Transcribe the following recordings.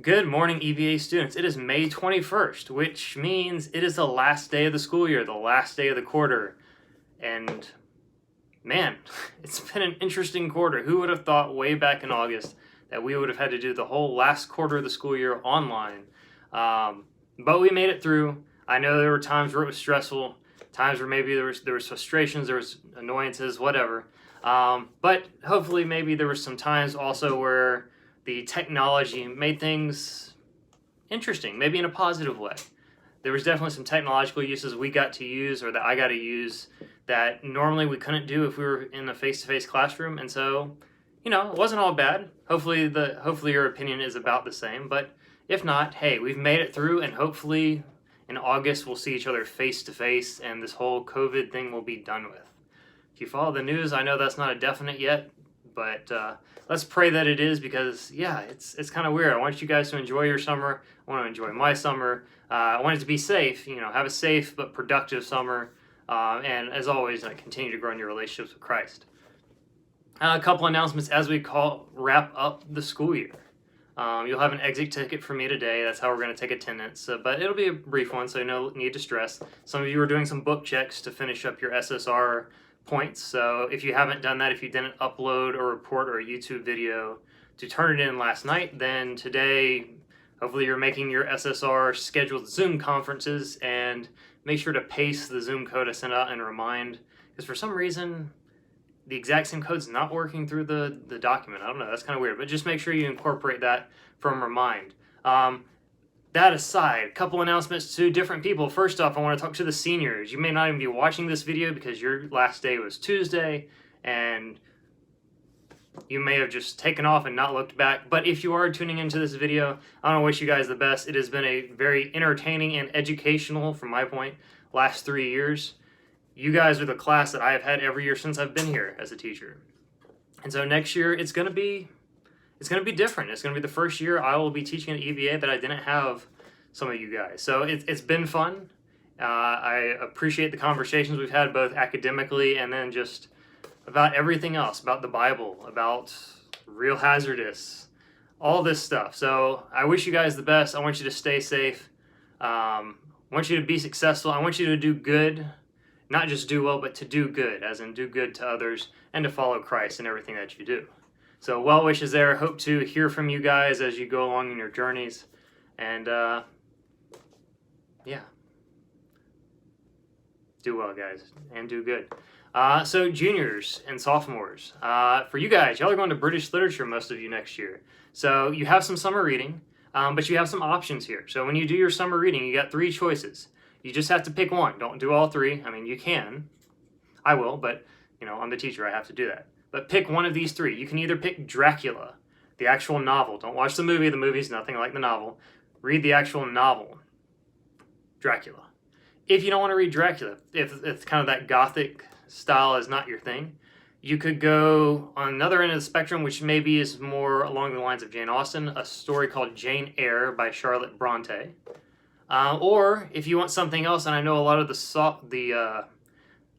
Good morning, EVA students. It is May 21st, which means it is the last day of the school year, the last day of the quarter. And man, it's been an interesting quarter. Who would have thought way back in August that we would have had to do the whole last quarter of the school year online? But we made it through. I know there were times where it was stressful, times where maybe there was frustrations, there was annoyances, whatever. But hopefully maybe there were some times also where the technology made things interesting, maybe in a positive way. There was definitely some technological uses we got to use, or that I got to use, that normally we couldn't do if we were in a face-to-face classroom. And so, it wasn't all bad. Hopefully your opinion is about the same. But if not, hey, we've made it through, and hopefully in August we'll see each other face-to-face, and this whole COVID thing will be done with. If you follow the news, I know that's not a definite yet, but let's pray that it is, because it's kind of weird. I want you guys to enjoy your summer. I want to enjoy my summer. I want it to be safe. Have a safe but productive summer. And as always, continue to grow in your relationships with Christ. A couple announcements as we wrap up the school year. You'll have an exit ticket for me today. That's how we're going to take attendance. But it'll be a brief one, so no need to stress. Some of you are doing some book checks to finish up your SSR points. So if you haven't done that, if you didn't upload a report or a YouTube video to turn it in last night, then today, hopefully you're making your SSR scheduled Zoom conferences, and make sure to paste the Zoom code I sent out and remind, because for some reason, the exact same code's not working through the document. I don't know, that's kind of weird, but just make sure you incorporate that from Remind. That aside, a couple announcements to different people. First off, I want to talk to the seniors. You may not even be watching this video because your last day was Tuesday, and you may have just taken off and not looked back. But if you are tuning into this video, I want to wish you guys the best. It has been a very entertaining and educational, from my point, last 3 years. You guys are the class that I have had every year since I've been here as a teacher. And so next year, it's going to be different. It's going to be the first year I will be teaching at EVA that I didn't have some of you guys. So it's been fun. I appreciate the conversations we've had, both academically and then just about everything else, about the Bible, about Real Hazardous, all this stuff. So I wish you guys the best. I want you to stay safe. I want you to be successful. I want you to do good, not just do well, but to do good, as in do good to others and to follow Christ in everything that you do. So well wishes there. Hope to hear from you guys as you go along in your journeys. And do well, guys, and do good. So juniors and sophomores, for you guys, y'all are going to British literature, most of you, next year. So you have some summer reading, but you have some options here. So when you do your summer reading, you got 3 choices. You just have to pick one. Don't do all 3. I mean, you can. I will, but I'm the teacher. I have to do that. But pick one of these 3. You can either pick Dracula, the actual novel. Don't watch the movie. The movie's nothing like the novel. Read the actual novel, Dracula. If you don't want to read Dracula, if it's kind of that gothic style is not your thing, you could go on another end of the spectrum, which maybe is more along the lines of Jane Austen, a story called Jane Eyre by Charlotte Bronte. Or if you want something else, and I know a lot of the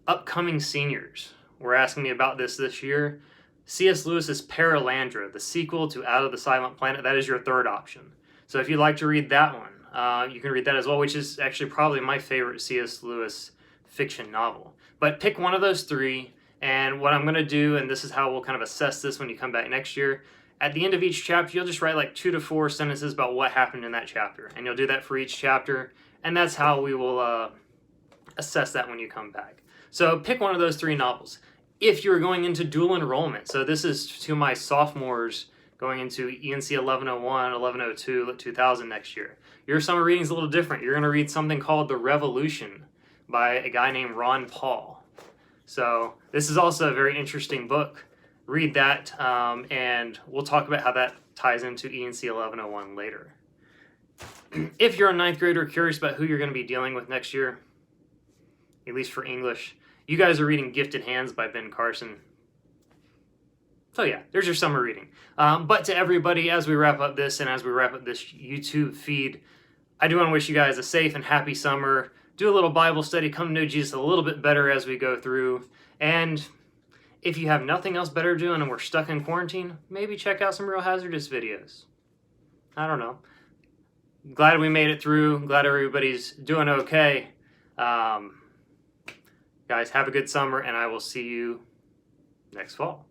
upcoming seniors were asking me about this year, C.S. Lewis's Perelandra, the sequel to Out of the Silent Planet, that is your 3rd option. So if you'd like to read that one, you can read that as well, which is actually probably my favorite C.S. Lewis fiction novel. But pick one of those 3, and what I'm going to do, and this is how we'll kind of assess this when you come back next year, at the end of each chapter, you'll just write like 2 to 4 sentences about what happened in that chapter, and you'll do that for each chapter, and that's how we will assess that when you come back. So pick one of those 3 novels. If you're going into dual enrollment, so this is to my sophomores going into ENC 1101, 1102, 2000 next year. Your summer reading is a little different. You're going to read something called The Revolution by a guy named Ron Paul. So this is also a very interesting book. Read that, and we'll talk about how that ties into ENC 1101 later. If you're a 9th grader curious about who you're going to be dealing with next year, at least for English, you guys are reading Gifted Hands by Ben Carson. So yeah, there's your summer reading. But to everybody, as we wrap up this and as we wrap up this YouTube feed, I do want to wish you guys a safe and happy summer. Do a little Bible study, come to know Jesus a little bit better as we go through. And if you have nothing else better to do and we're stuck in quarantine, maybe check out some Real Hazardous videos. I don't know. Glad we made it through. Glad everybody's doing okay. Guys, have a good summer, and I will see you next fall.